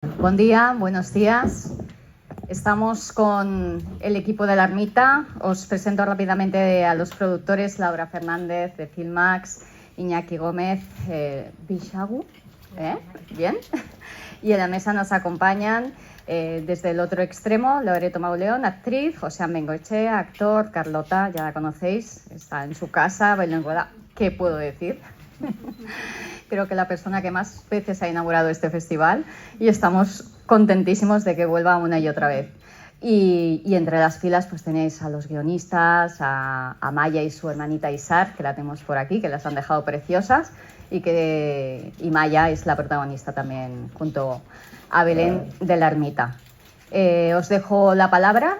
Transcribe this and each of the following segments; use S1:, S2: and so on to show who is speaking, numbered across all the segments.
S1: Buen día, buenos días. Estamos con el equipo de la Ermita. Os presento rápidamente a los productores: Laura Fernández de Filmax, Iñaki Gómez, Bishagu, bien. Y en la mesa nos acompañan desde el otro extremo Loreto Mauleón, actriz; José Bengoechea, actor; Carlota, ya la conocéis, está en su casa, Belén. ¿Qué puedo decir? Creo que la persona que más veces ha inaugurado este festival, y estamos contentísimos de que vuelva una y otra vez. Y entre las filas pues tenéis a los guionistas, a Maya y su hermanita Isar, que la tenemos por aquí, que las han dejado preciosas, y Maya es la protagonista también, junto a Belén de la Ermita. Os dejo la palabra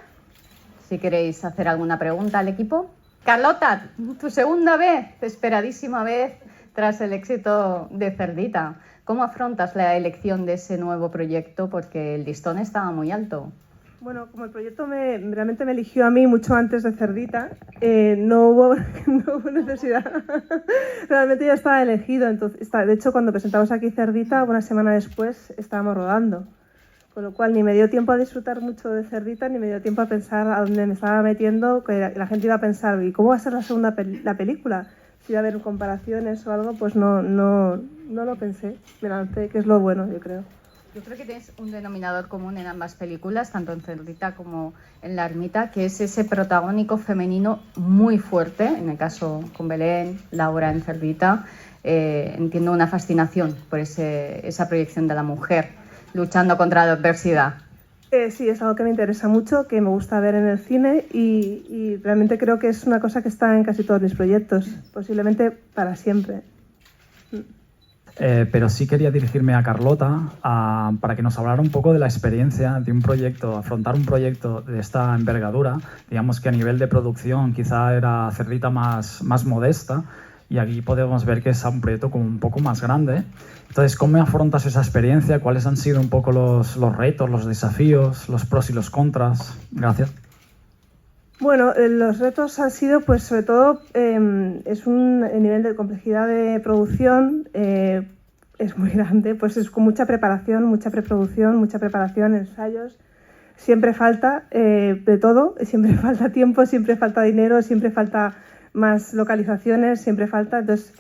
S1: si queréis hacer alguna pregunta al equipo. Carlota, tu segunda vez, esperadísima vez, tras el éxito de Cerdita. ¿Cómo afrontas la elección de ese nuevo proyecto? Porque el listón estaba muy alto.
S2: Bueno, como el proyecto realmente me eligió a mí mucho antes de Cerdita, no hubo necesidad. Realmente ya estaba elegido. Entonces, de hecho, cuando presentamos aquí Cerdita, una semana después estábamos rodando. Con lo cual ni me dio tiempo a disfrutar mucho de Cerdita, ni me dio tiempo a pensar a dónde me estaba metiendo, que la gente iba a pensar, ¿y cómo va a ser la segunda la película? Si iba a haber comparaciones o algo, pues no lo pensé. Me lancé, que es lo bueno, yo creo.
S1: Yo creo que tienes un denominador común en ambas películas, tanto en Cerdita como en La Ermita, que es ese protagónico femenino muy fuerte. En el caso con Belén, Laura en Cerdita, entiendo una fascinación por esa proyección de la mujer luchando contra la adversidad.
S2: Sí, es algo que me interesa mucho, que me gusta ver en el cine y realmente creo que es una cosa que está en casi todos mis proyectos, posiblemente para siempre.
S3: Pero sí quería dirigirme a Carlota para que nos hablara un poco de la experiencia de un proyecto, afrontar un proyecto de esta envergadura. Digamos que a nivel de producción quizá era Cerdita más modesta, y aquí podemos ver que es un proyecto como un poco más grande. Entonces, ¿cómo afrontas esa experiencia? ¿Cuáles han sido un poco los retos, los desafíos, los pros y los contras? Gracias.
S2: Bueno, los retos han sido, pues sobre todo, es un nivel de complejidad de producción, es muy grande, pues es con mucha preparación, mucha preproducción, mucha preparación, ensayos. Siempre falta de todo, siempre falta tiempo, siempre falta dinero, siempre falta más localizaciones, siempre falta. Entonces,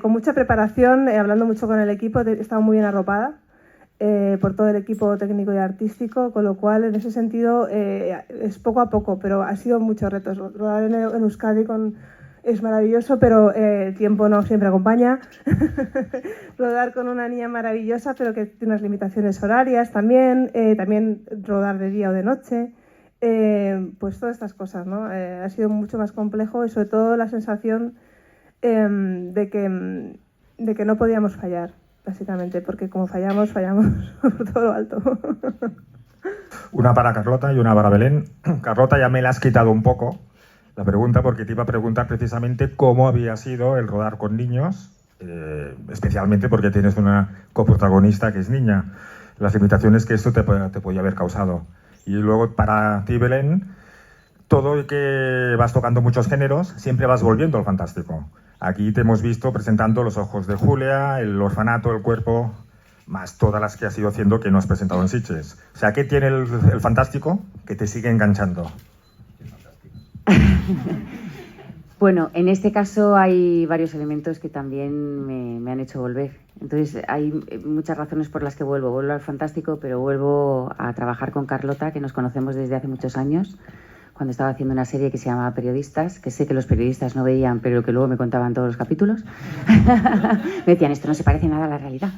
S2: con mucha preparación, hablando mucho con el equipo, he estado muy bien arropada por todo el equipo técnico y artístico, con lo cual en ese sentido es poco a poco, pero ha sido muchos retos. Rodar en Euskadi es maravilloso, pero el tiempo no siempre acompaña. Rodar con una niña maravillosa, pero que tiene unas limitaciones horarias también, también rodar de día o de noche. Pues todas estas cosas, ¿no? Ha sido mucho más complejo y sobre todo la sensación de que no podíamos fallar, básicamente, porque como fallamos por todo lo alto.
S4: Una para Carlota y una para Belén. Carlota, ya me la has quitado un poco la pregunta, porque te iba a preguntar precisamente cómo había sido el rodar con niños, especialmente porque tienes una coprotagonista que es niña, las limitaciones que esto te podía haber causado. Y luego para ti, Belén, todo y que vas tocando muchos géneros, siempre vas volviendo al fantástico. Aquí te hemos visto presentando Los ojos de Julia, El orfanato, El cuerpo, más todas las que has ido haciendo que no has presentado en Sitges. O sea, ¿qué tiene el fantástico que te sigue enganchando?
S5: Bueno, en este caso hay varios elementos que también me han hecho volver. Entonces, hay muchas razones por las que vuelvo. Vuelvo al fantástico, pero vuelvo a trabajar con Carlota, que nos conocemos desde hace muchos años, cuando estaba haciendo una serie que se llamaba Periodistas, que sé que los periodistas no veían, pero que luego me contaban todos los capítulos. Me decían, esto no se parece nada a la realidad.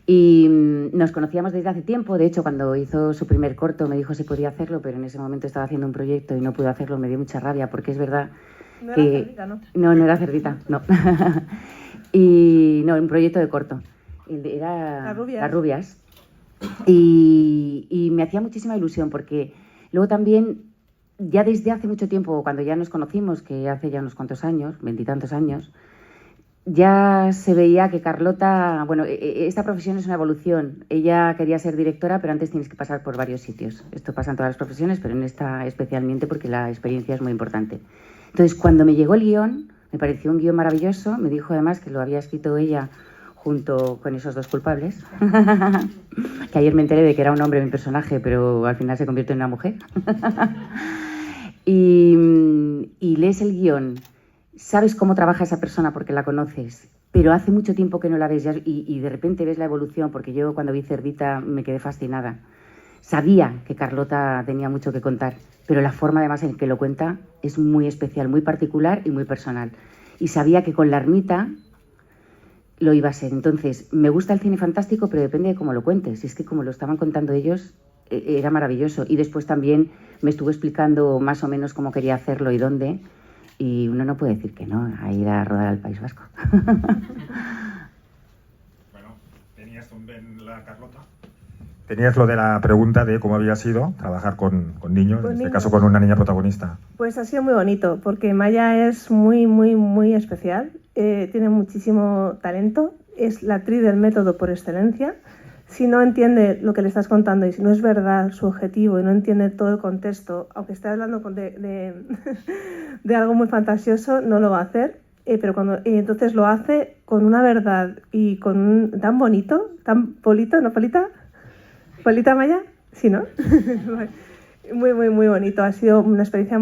S5: Y nos conocíamos desde hace tiempo. De hecho, cuando hizo su primer corto me dijo si podía hacerlo, pero en ese momento estaba haciendo un proyecto y no pude hacerlo. Me dio mucha rabia, porque es verdad
S2: No
S5: que...
S2: era Cerdita, ¿no?
S5: No era Cerdita, no. Y no, un proyecto de corto. Era
S2: Las
S5: rubias. Y me hacía muchísima ilusión, porque luego también, ya desde hace mucho tiempo, cuando ya nos conocimos, que hace ya unos cuantos años, 20 y tantos años, ya se veía que Carlota, bueno, esta profesión es una evolución. Ella quería ser directora, pero antes tienes que pasar por varios sitios. Esto pasa en todas las profesiones, pero en esta especialmente, porque la experiencia es muy importante. Entonces, cuando me llegó el guión, me pareció un guión maravilloso. Me dijo además que lo había escrito ella junto con esos dos culpables, que ayer me enteré de que era un hombre mi personaje, pero al final se convierte en una mujer. y lees el guión, sabes cómo trabaja esa persona porque la conoces, pero hace mucho tiempo que no la ves y de repente ves la evolución, porque yo cuando vi Cerdita me quedé fascinada. Sabía que Carlota tenía mucho que contar, pero la forma además en que lo cuenta es muy especial, muy particular y muy personal. Y sabía que con La Ermita lo iba a ser. Entonces, me gusta el cine fantástico, pero depende de cómo lo cuentes. Y es que como lo estaban contando ellos, era maravilloso. Y después también me estuvo explicando más o menos cómo quería hacerlo y dónde. Y uno no puede decir que no, a ir a rodar al País Vasco.
S4: Bueno, tenías también la Carlota. Tenías lo de la pregunta de cómo había sido trabajar con niños, en este caso con una niña protagonista.
S2: Pues ha sido muy bonito, porque Maya es muy, muy, muy especial, tiene muchísimo talento, es la actriz del método por excelencia. Si no entiende lo que le estás contando y si no es verdad su objetivo y no entiende todo el contexto, aunque esté hablando de algo muy fantasioso, no lo va a hacer. Pero entonces lo hace con una verdad y tan bonito, tan polito, ¿no, Polita? ¿Polita Maya? Sí, ¿no? Muy, muy, muy bonito. Ha sido una experiencia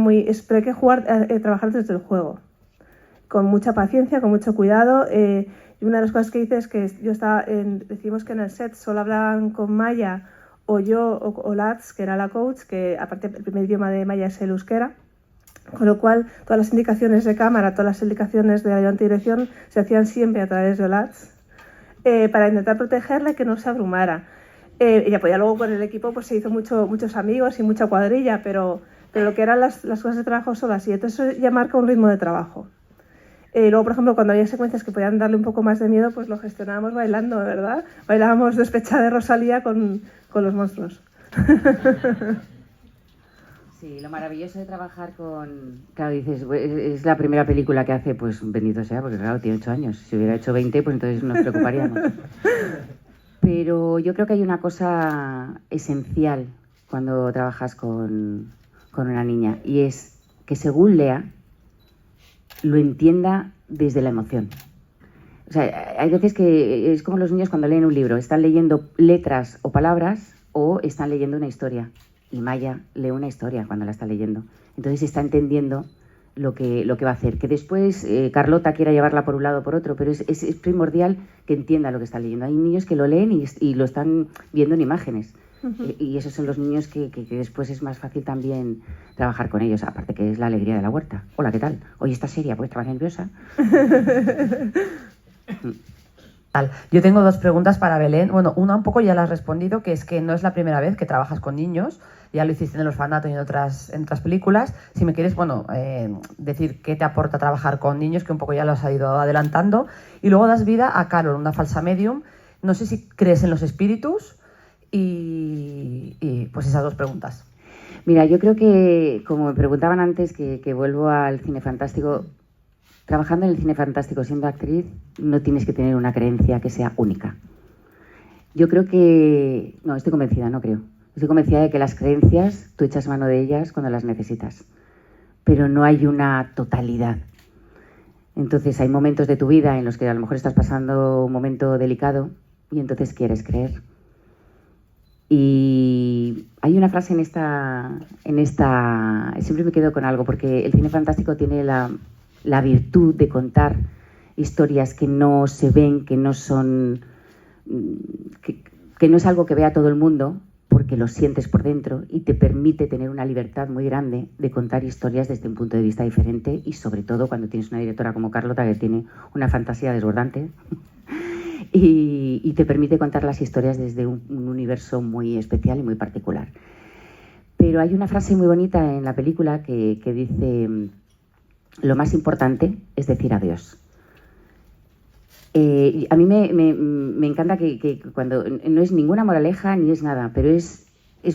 S2: pero hay que trabajar desde el juego. Con mucha paciencia, con mucho cuidado. Y una de las cosas que hice es que decimos que en el set solo hablaban con Maya o yo o Lats, que era la coach, que aparte el primer idioma de Maya es el euskera. Con lo cual, todas las indicaciones de cámara, todas las indicaciones de ayudante de dirección se hacían siempre a través de Lats para intentar protegerla y que no se abrumara. Y ya luego con el equipo pues se hizo muchos amigos y mucha cuadrilla, pero lo que eran las cosas de trabajo solas, y entonces eso ya marca un ritmo de trabajo. Luego, por ejemplo, cuando había secuencias que podían darle un poco más de miedo, pues lo gestionábamos bailando, ¿verdad? Bailábamos Despechada de Rosalía con los monstruos.
S5: Sí, lo maravilloso de trabajar con... Claro, dices, es la primera película que hace, pues bendito sea, porque claro, tiene 8 años. Si hubiera hecho 20, pues entonces nos preocuparíamos. Pero yo creo que hay una cosa esencial cuando trabajas con una niña, y es que según lea, lo entienda desde la emoción. O sea, hay veces que es como los niños cuando leen un libro, están leyendo letras o palabras o están leyendo una historia. Y Maya lee una historia cuando la está leyendo. Entonces está entendiendo lo que va a hacer. Que después Carlota quiera llevarla por un lado o por otro, pero es primordial que entienda lo que está leyendo. Hay niños que lo leen y lo están viendo en imágenes. Uh-huh. Y esos son los niños que después es más fácil también trabajar con ellos. Aparte que es la alegría de la huerta. Hola, ¿qué tal? Hoy estás seria, pues estabas nerviosa.
S6: Yo tengo 2 preguntas para Belén. Bueno, una un poco ya la has respondido, que es que no es la primera vez que trabajas con niños. Ya lo hiciste en El Orfanato y en otras películas. Si me quieres, decir qué te aporta trabajar con niños, que un poco ya lo has ido adelantando. Y luego das vida a Carol, una falsa medium. No sé si crees en los espíritus y pues esas 2 preguntas.
S5: Mira, yo creo que, como me preguntaban antes, que vuelvo al cine fantástico. Trabajando en el cine fantástico siendo actriz, no tienes que tener una creencia que sea única. Yo creo que... No, estoy convencida, no creo. Estoy convencida de que las creencias, tú echas mano de ellas cuando las necesitas. Pero no hay una totalidad. Entonces hay momentos de tu vida en los que a lo mejor estás pasando un momento delicado y entonces quieres creer. Y hay una frase en esta... Siempre me quedo con algo, porque el cine fantástico tiene la virtud de contar historias que no se ven, que no son... que no es algo que vea todo el mundo, porque lo sientes por dentro y te permite tener una libertad muy grande de contar historias desde un punto de vista diferente, y sobre todo cuando tienes una directora como Carlota, que tiene una fantasía desbordante y te permite contar las historias desde un universo muy especial y muy particular. Pero hay una frase muy bonita en la película que dice: lo más importante es decir adiós. A mí me encanta que cuando no es ninguna moraleja ni es nada, pero es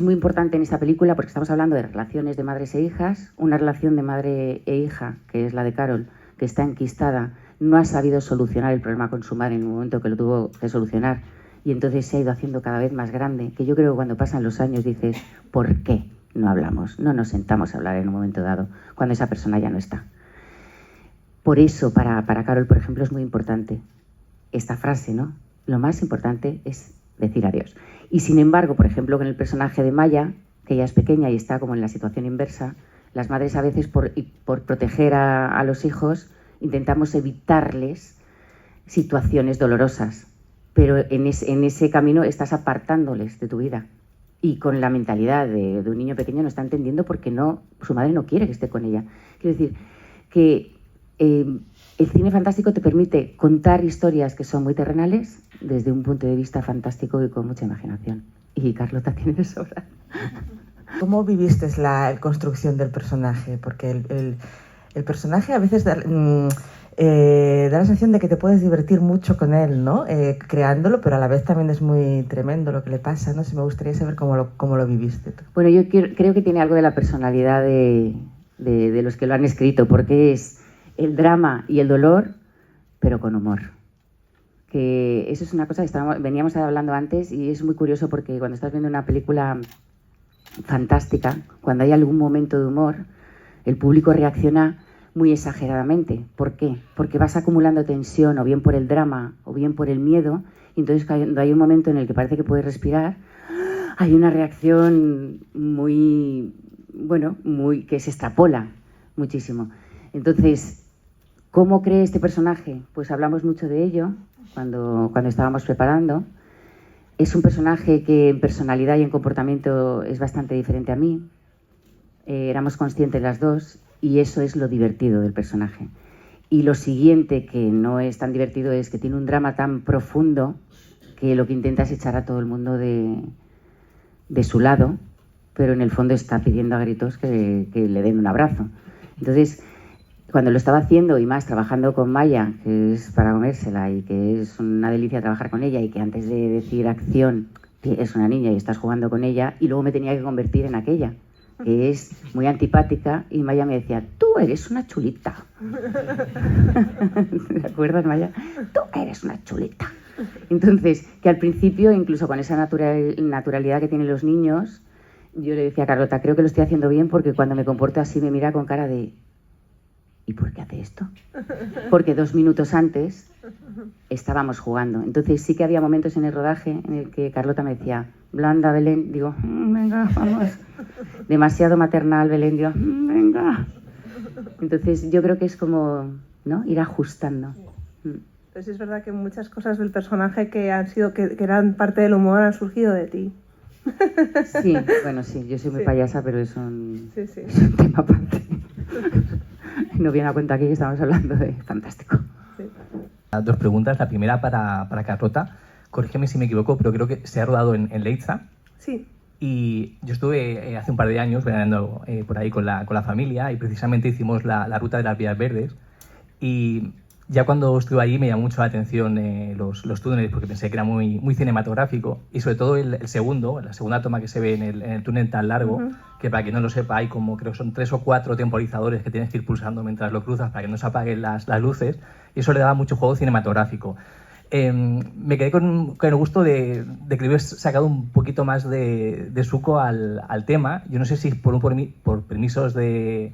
S5: muy importante en esta película porque estamos hablando de relaciones de madres e hijas, una relación de madre e hija, que es la de Carol, que está enquistada, no ha sabido solucionar el problema con su madre en un momento que lo tuvo que solucionar, y entonces se ha ido haciendo cada vez más grande, que yo creo que cuando pasan los años dices, ¿por qué no hablamos? No nos sentamos a hablar en un momento dado, cuando esa persona ya no está. Por eso, para Carol, por ejemplo, es muy importante esta frase, ¿no? Lo más importante es decir adiós. Y sin embargo, por ejemplo, con el personaje de Maya, que ella es pequeña y está como en la situación inversa, las madres a veces por proteger a los hijos intentamos evitarles situaciones dolorosas, pero en ese camino estás apartándoles de tu vida. Y con la mentalidad de un niño pequeño no está entendiendo porque su madre no quiere que esté con ella. Quiero decir que el cine fantástico te permite contar historias que son muy terrenales desde un punto de vista fantástico y con mucha imaginación. Y Carlota tiene de sobra.
S6: ¿Cómo viviste la construcción del personaje? Porque el personaje a veces da la sensación de que te puedes divertir mucho con él, ¿no? Creándolo, pero a la vez también es muy tremendo lo que le pasa, ¿no? Sí, me gustaría saber cómo lo viviste tú.
S5: Bueno, yo creo que tiene algo de la personalidad de los que lo han escrito, porque es el drama y el dolor, pero con humor. Que eso es una cosa que veníamos hablando antes y es muy curioso porque cuando estás viendo una película fantástica, cuando hay algún momento de humor, el público reacciona muy exageradamente. ¿Por qué? Porque vas acumulando tensión, o bien por el drama, o bien por el miedo, y entonces cuando hay un momento en el que parece que puedes respirar, hay una reacción que se extrapola muchísimo. Entonces, ¿cómo cree este personaje? Pues hablamos mucho de ello cuando estábamos preparando. Es un personaje que en personalidad y en comportamiento es bastante diferente a mí. Éramos conscientes las dos y eso es lo divertido del personaje. Y lo siguiente, que no es tan divertido, es que tiene un drama tan profundo que lo que intenta es echar a todo el mundo de su lado, pero en el fondo está pidiendo a gritos que le den un abrazo. Entonces, cuando lo estaba haciendo y más trabajando con Maya, que es para comérsela y que es una delicia trabajar con ella y que antes de decir acción es una niña y estás jugando con ella, y luego me tenía que convertir en aquella, que es muy antipática, y Maya me decía, tú eres una chulita. ¿Te acuerdas, Maya? Tú eres una chulita. Entonces, que al principio, incluso con esa naturalidad que tienen los niños, yo le decía a Carlota, creo que lo estoy haciendo bien porque cuando me comporto así me mira con cara de ¿y por qué hace esto? Porque 2 minutos antes estábamos jugando. Entonces sí que había momentos en el rodaje en el que Carlota me decía, blanda, Belén, digo, venga, vamos. Demasiado maternal, Belén, digo, venga. Entonces yo creo que es como, ¿no?, ir ajustando.
S2: Pues es verdad que muchas cosas del personaje que eran parte del humor han surgido de ti.
S5: Sí, bueno, sí, yo soy muy payasa, pero es un tema aparte. No viene a cuenta aquí que estamos hablando de fantástico.
S2: Sí.
S7: 2 preguntas. La primera para Carlota. Corrígeme si me equivoco, pero creo que se ha rodado en Leitza.
S2: Sí.
S7: Y yo estuve hace un par de años veraneando por ahí con la familia y precisamente hicimos la ruta de las vías verdes. Y ya cuando estuve allí me llamó mucho la atención los túneles, porque pensé que era muy, muy cinematográfico, y sobre todo la segunda toma que se ve en el túnel tan largo, que para quien no lo sepa hay como, creo que son 3 o 4 temporizadores que tienes que ir pulsando mientras lo cruzas para que no se apaguen las luces, y eso le daba mucho juego cinematográfico. Me quedé con el gusto de que le hubieras sacado un poquito más de suco al tema. Yo no sé si por permisos de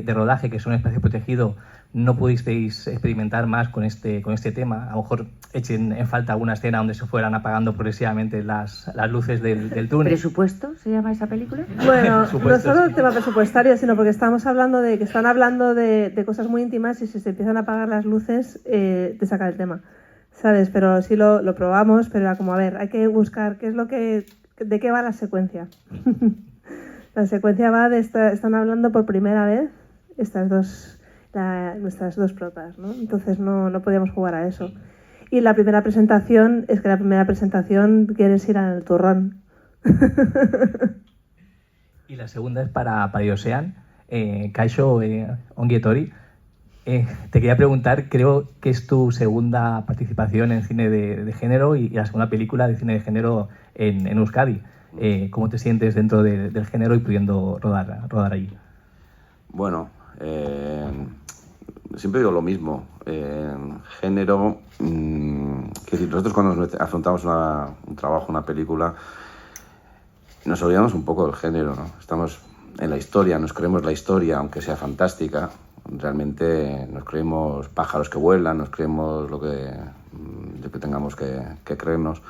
S7: rodaje, que es un espacio protegido, no pudisteis experimentar más con este tema. A lo mejor echen en falta alguna escena donde se fueran apagando progresivamente las luces del túnel.
S5: ¿Presupuesto se llama esa película?
S2: Bueno, no solo el tema presupuestario, sino porque estamos hablando de que están hablando de cosas muy íntimas y si se empiezan a apagar las luces te saca el tema, ¿sabes? Pero sí lo probamos, pero era como, a ver, hay que buscar de qué va la secuencia. La secuencia va están hablando por primera vez nuestras dos protas, ¿no? Entonces no podíamos jugar a eso. Y la primera presentación quieres ir al turrón.
S7: Y la segunda es para Josean. Kaixo Ongietori. Te quería preguntar, creo que es tu segunda participación en cine de género y la segunda película de cine de género en Euskadi. ¿Cómo te sientes dentro del género y pudiendo rodar allí?
S8: Bueno, siempre digo lo mismo. Género, nosotros cuando afrontamos un trabajo, una película, nos olvidamos un poco del género, ¿no? Estamos en la historia, nos creemos la historia, aunque sea fantástica. Realmente nos creemos pájaros que vuelan, nos creemos lo que de que tengamos que creernos,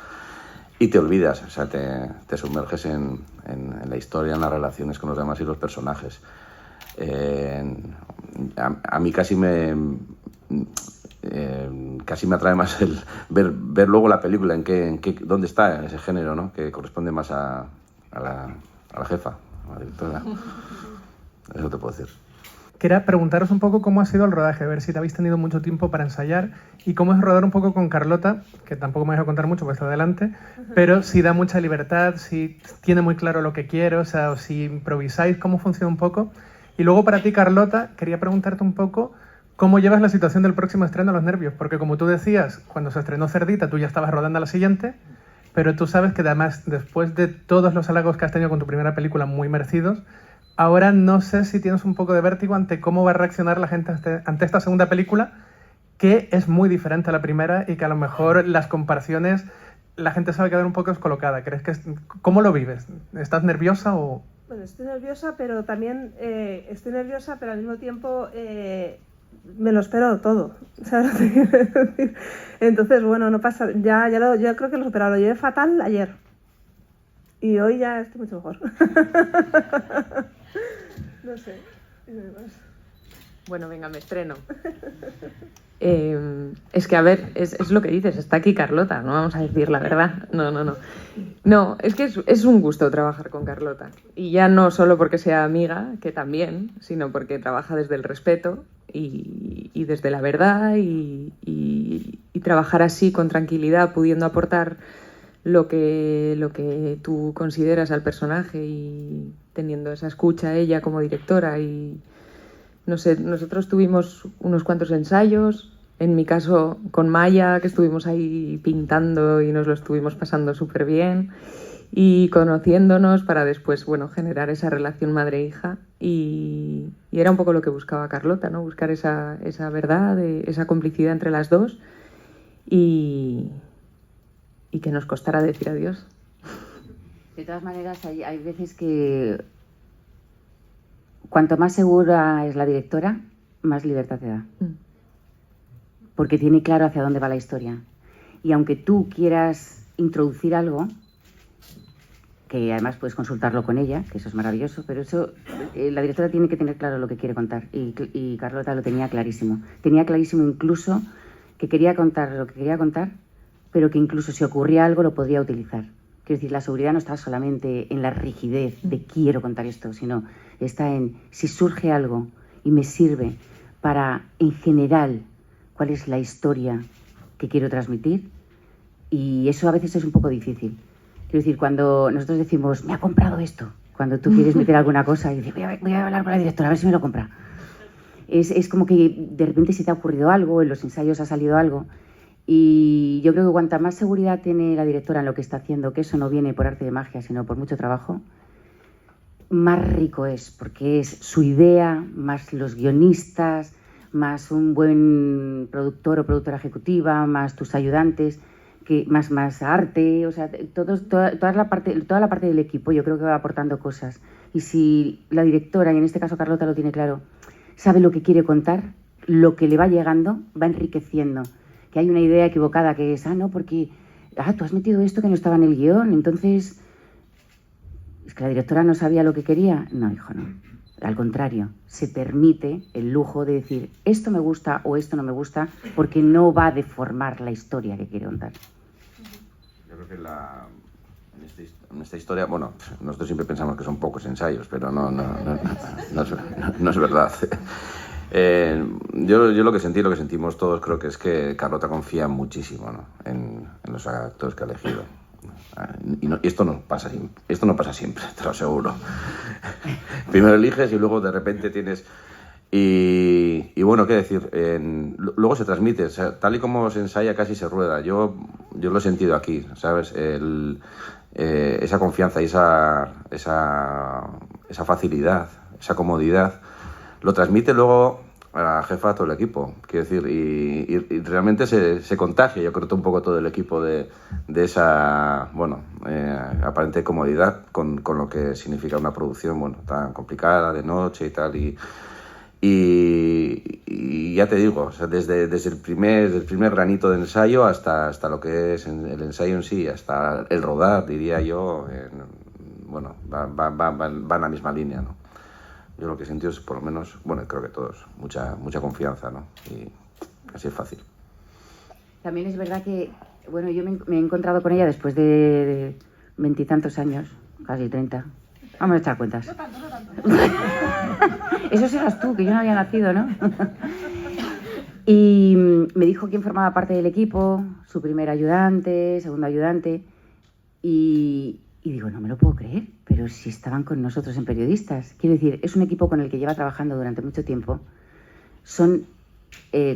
S8: y te olvidas, o sea, te sumerges en la historia, en las relaciones con los demás y los personajes. A mí casi me atrae más el ver luego la película, dónde está ese género, ¿no? Que corresponde más a la jefa, a la directora. Eso te puedo decir.
S9: Quería preguntaros un poco cómo ha sido el rodaje, a ver si te habéis tenido mucho tiempo para ensayar y cómo es rodar un poco con Carlota, que tampoco me dejo contar mucho, pues está adelante, pero si da mucha libertad, si tiene muy claro lo que quiere, o sea, o si improvisáis, cómo funciona un poco. Y luego para ti, Carlota, quería preguntarte un poco cómo llevas la situación del próximo estreno a los nervios, porque como tú decías, cuando se estrenó Cerdita, tú ya estabas rodando a la siguiente, pero tú sabes que además, después de todos los halagos que has tenido con tu primera película muy merecidos, ahora no sé si tienes un poco de vértigo ante cómo va a reaccionar la gente ante esta segunda película, que es muy diferente a la primera y que a lo mejor las comparaciones la gente se va a quedar un poco descolocada. ¿Cómo lo vives? ¿Estás nerviosa o...?
S2: Bueno, estoy nerviosa, pero también al mismo tiempo me lo espero todo. ¿Sabes lo que quiero decir? Entonces, bueno, no pasa. Yo creo que lo he superado. Lo llevé fatal ayer. Y hoy ya estoy mucho mejor. No sé.
S10: Bueno, venga, me estreno. Es que, a ver, es lo que dices, está aquí Carlota, no vamos a decir la verdad. No. No, es que es un gusto trabajar con Carlota. Y ya no solo porque sea amiga, que también, sino porque trabaja desde el respeto y desde la verdad y trabajar así con tranquilidad, pudiendo aportar lo que tú consideras al personaje y teniendo esa escucha a ella como directora. Y no sé, nosotros tuvimos unos cuantos ensayos, en mi caso con Maya, que estuvimos ahí pintando y nos lo estuvimos pasando súper bien y conociéndonos para después, bueno, generar esa relación madre-hija, y era un poco lo que buscaba Carlota, ¿no? Buscar esa verdad, esa complicidad entre las dos y que nos costara decir adiós.
S5: De todas maneras, hay veces que cuanto más segura es la directora, más libertad te da. Porque tiene claro hacia dónde va la historia. Y aunque tú quieras introducir algo, que además puedes consultarlo con ella, que eso es maravilloso, pero eso la directora tiene que tener claro lo que quiere contar. Y Carlota lo tenía clarísimo. Tenía clarísimo incluso que quería contar lo que quería contar, pero que incluso si ocurría algo lo podía utilizar. Quiero decir, la seguridad no está solamente en la rigidez de quiero contar esto, sino está en si surge algo y me sirve para, en general, cuál es la historia que quiero transmitir. Y eso a veces es un poco difícil. Quiero decir, cuando nosotros decimos, me ha comprado esto, cuando tú quieres meter alguna cosa y dices, voy a hablar con la directora, a ver si me lo compra. Es como que de repente se te ha ocurrido algo, en los ensayos ha salido algo. Y yo creo que cuanta más seguridad tiene la directora en lo que está haciendo, que eso no viene por arte de magia, sino por mucho trabajo, más rico es, porque es su idea, más los guionistas, más un buen productor o productora ejecutiva, más tus ayudantes, que más arte, o sea, toda la parte del equipo yo creo que va aportando cosas. Y si la directora, y en este caso Carlota lo tiene claro, sabe lo que quiere contar, lo que le va llegando va enriqueciendo. Que hay una idea equivocada que es, no, porque tú has metido esto que no estaba en el guión, entonces es que la directora no sabía lo que quería. No, hijo, no. Al contrario, se permite el lujo de decir esto me gusta o esto no me gusta, porque no va a deformar la historia que quiere contar.
S8: Yo creo que en esta historia, bueno, nosotros siempre pensamos que son pocos ensayos, pero no es verdad. Yo lo que sentí, lo que sentimos todos, creo que es que Carlota confía muchísimo, ¿no? en los actores que ha elegido. Y esto no pasa siempre, te lo aseguro. Primero eliges y luego de repente tienes... Y bueno, qué decir, luego se transmite, o sea, tal y como se ensaya casi se rueda. Yo lo he sentido aquí, ¿sabes? Esa confianza y esa facilidad, esa comodidad, lo transmite luego a la jefa, a todo el equipo, quiero decir, y realmente se contagia, yo creo, un poco todo el equipo de esa, bueno, aparente comodidad con lo que significa una producción, bueno, tan complicada, de noche y tal, Y ya te digo, o sea, desde el primer granito de ensayo hasta lo que es el ensayo en sí, hasta el rodar, diría yo, bueno, van a la misma línea, ¿no? Yo lo que he sentido es, por lo menos, bueno, creo que todos, mucha confianza, ¿no? Y así es fácil.
S5: También es verdad que, bueno, yo me he encontrado con ella después de 20 y tantos años, casi 30. Vamos a echar cuentas. No tanto. Eso serás tú, que yo no había nacido, ¿no? Y me dijo quién formaba parte del equipo, su primer ayudante, segundo ayudante, y digo, no me lo puedo creer, pero si estaban con nosotros en Periodistas. Quiero decir, es un equipo con el que lleva trabajando durante mucho tiempo. Son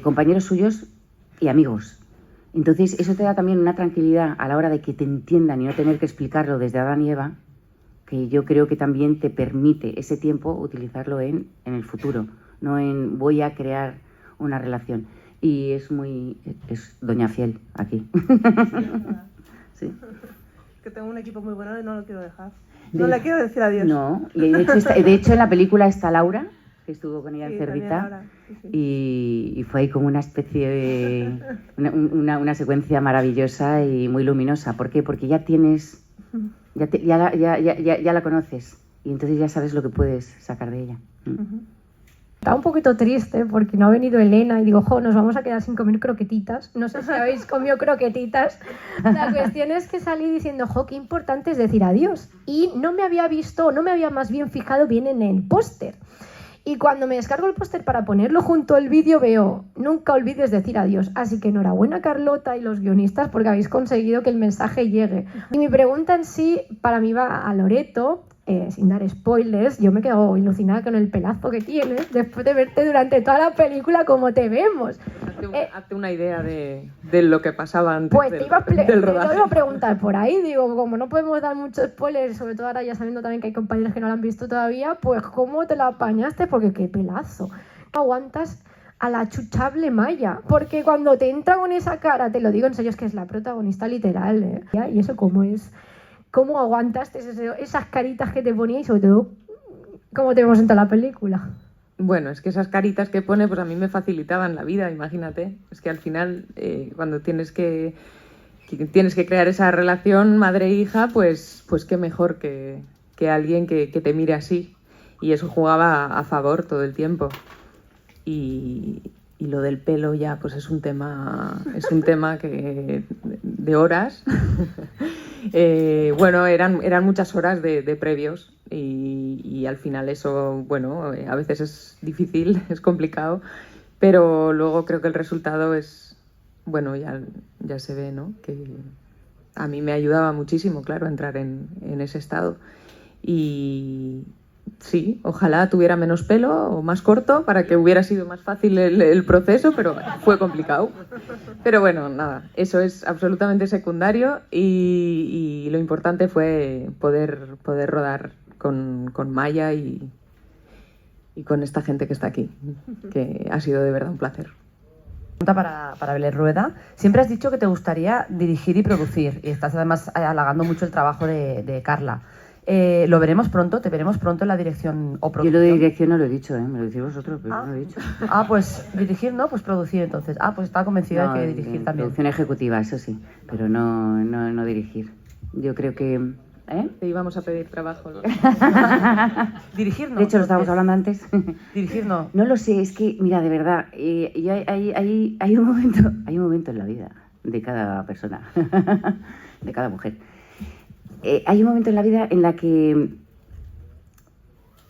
S5: compañeros suyos y amigos. Entonces, eso te da también una tranquilidad a la hora de que te entiendan y no tener que explicarlo desde Adán y Eva, que yo creo que también te permite ese tiempo utilizarlo en el futuro, no en voy a crear una relación. Y es Doña Fiel aquí. Sí.
S2: Que tengo un equipo muy bueno y no lo quiero dejar. No le quiero decir adiós.
S5: No, y de hecho en la película está Laura, que estuvo con ella en Cerdita, y fue ahí como una especie de... una secuencia maravillosa y muy luminosa. ¿Por qué? Porque ya tienes... Ya la conoces y entonces ya sabes lo que puedes sacar de ella.
S11: Está un poquito triste porque no ha venido Elena y digo, nos vamos a quedar sin comer croquetitas. No sé si habéis comido croquetitas. La cuestión es que salí diciendo, qué importante es decir adiós. Y no me había más bien fijado bien en el póster. Y cuando me descargo el póster para ponerlo junto al vídeo veo, nunca olvides decir adiós. Así que enhorabuena Carlota y los guionistas porque habéis conseguido que el mensaje llegue. Y mi pregunta en sí para mí va a Loreto, sin dar spoilers. Yo me quedo alucinada con el pelazo que tienes después de verte durante toda la película como te vemos.
S10: Hazte una idea de lo que pasaba antes
S11: pues
S10: del rodaje.
S11: Te iba a preguntar por ahí, digo, como no podemos dar muchos spoilers, sobre todo ahora ya sabiendo también que hay compañeros que no lo han visto todavía, pues ¿cómo te la apañaste? Porque qué pelazo. Aguantas a la chuchable Maya, porque cuando te entra con esa cara, te lo digo en serio, es que es la protagonista literal, ¿eh? Y eso cómo es, cómo aguantaste esas caritas que te ponía y sobre todo cómo te vemos en toda la película.
S10: Bueno, es que esas caritas que pone, pues a mí me facilitaban la vida, imagínate. Es que al final, cuando tienes que crear esa relación madre-hija, pues qué mejor que alguien que te mire así. Y eso jugaba a favor todo el tiempo. Y lo del pelo ya, pues es un tema que de horas. Bueno, eran muchas horas de previos y al final eso, bueno, a veces es difícil, es complicado, pero luego creo que el resultado es, bueno, ya se ve, ¿no? Que a mí me ayudaba muchísimo, claro, entrar en ese estado. Y sí, ojalá tuviera menos pelo o más corto para que hubiera sido más fácil el proceso, pero fue complicado. Pero bueno, nada, eso es absolutamente secundario y lo importante fue poder rodar con Maya y con esta gente que está aquí, que ha sido de verdad un placer.
S6: Para Belén Rueda. Siempre has dicho que te gustaría dirigir y producir y estás además halagando mucho el trabajo de Carla. ¿Lo veremos pronto? ¿Te veremos pronto en la dirección o producción?
S5: Yo lo de dirección no lo he dicho, me lo decís vosotros, pero no lo he dicho.
S6: Pues dirigir no, pues producir entonces. Pues estaba convencida de que dirigir también.
S5: Producción ejecutiva, eso sí, pero no dirigir. Yo creo que...
S10: Te íbamos a pedir trabajo.
S6: Dirigir no.
S5: De hecho, lo estábamos hablando antes.
S6: Dirigir no.
S5: No lo sé, es que, mira, de verdad, hay un momento en la vida de cada persona, de cada mujer. Hay un momento en la vida en la que...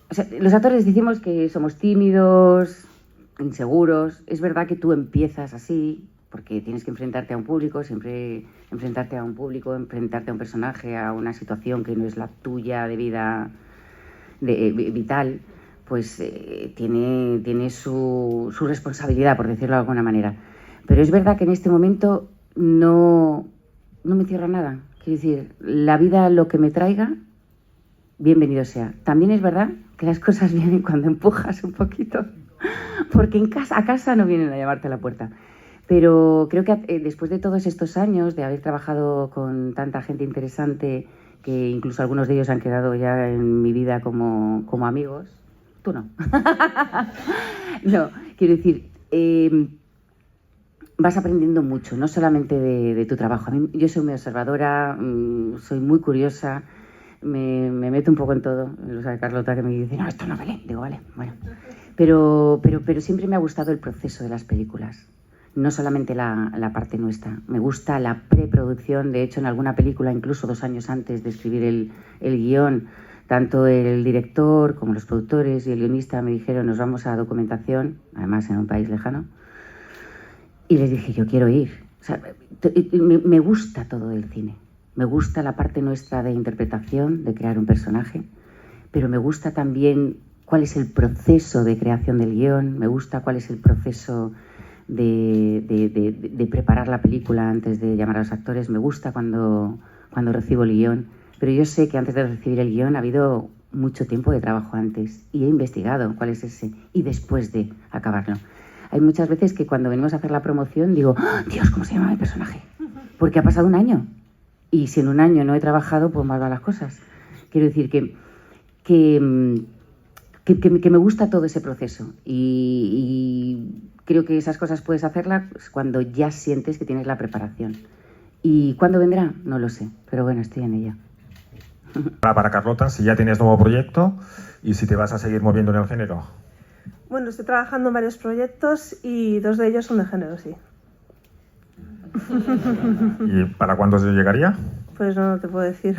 S5: O sea, los actores decimos que somos tímidos, inseguros. Es verdad que tú empiezas así, porque tienes que enfrentarte a un público, siempre enfrentarte a un público, enfrentarte a un personaje, a una situación que no es la tuya de vida vital, pues tiene su responsabilidad, por decirlo de alguna manera. Pero es verdad que en este momento no me cierra nada. Quiero decir, la vida lo que me traiga, bienvenido sea. También es verdad que las cosas vienen cuando empujas un poquito, porque a casa no vienen a llamarte a la puerta. Pero creo que después de todos estos años, de haber trabajado con tanta gente interesante, que incluso algunos de ellos han quedado ya en mi vida como amigos, tú no. No, quiero decir, vas aprendiendo mucho, no solamente de tu trabajo. Yo soy muy observadora, soy muy curiosa, me meto un poco en todo. Lo sabe Carlota, que me dice, no, esto no vale. Digo, vale, bueno. Pero siempre me ha gustado el proceso de las películas, no solamente la parte nuestra. Me gusta la preproducción. De hecho, en alguna película, incluso 2 años antes de escribir el guión, tanto el director como los productores y el guionista me dijeron, nos vamos a documentación, además en un país lejano, y les dije, yo quiero ir. O sea, me gusta todo el cine. Me gusta la parte nuestra de interpretación, de crear un personaje, pero me gusta también cuál es el proceso de creación del guión, me gusta cuál es el proceso de preparar la película antes de llamar a los actores, me gusta cuando recibo el guión, pero yo sé que antes de recibir el guión ha habido mucho tiempo de trabajo antes y he investigado cuál es ese y después de acabarlo. Hay muchas veces que cuando venimos a hacer la promoción digo, ¡oh, Dios, ¿cómo se llama mi personaje? Porque ha pasado 1 año. Y si en 1 año no he trabajado, pues mal van las cosas. Quiero decir que me gusta todo ese proceso. Y creo que esas cosas puedes hacerlas cuando ya sientes que tienes la preparación. ¿Y cuándo vendrá? No lo sé. Pero bueno, estoy en ella.
S4: Para Carlota, si ya tienes nuevo proyecto y si te vas a seguir moviendo en el género.
S2: Bueno, estoy trabajando en varios proyectos y 2 de ellos son de género, sí.
S4: ¿Y para cuándo se llegaría?
S2: Pues no te puedo decir.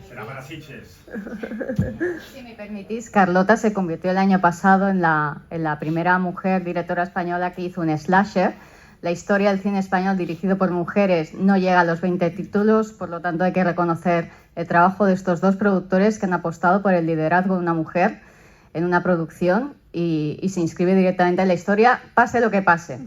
S4: Será para Sitges.
S1: Si me permitís, Carlota se convirtió el año pasado en la primera mujer directora española que hizo un slasher. La historia del cine español dirigido por mujeres no llega a los 20 títulos, por lo tanto hay que reconocer el trabajo de estos 2 productores que han apostado por el liderazgo de una mujer en una producción y se inscribe directamente en la historia, pase lo que pase.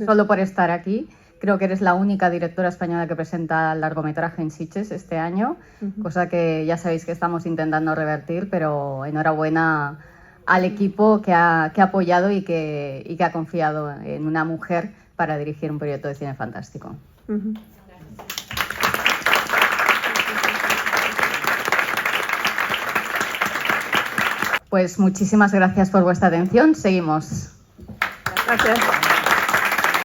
S1: Solo por estar aquí. Creo que eres la única directora española que presenta largometraje en Sitges este año, cosa que ya sabéis que estamos intentando revertir, pero enhorabuena al equipo que ha apoyado y que ha confiado en una mujer para dirigir un proyecto de cine fantástico. Pues muchísimas gracias por vuestra atención. Seguimos.
S2: Gracias.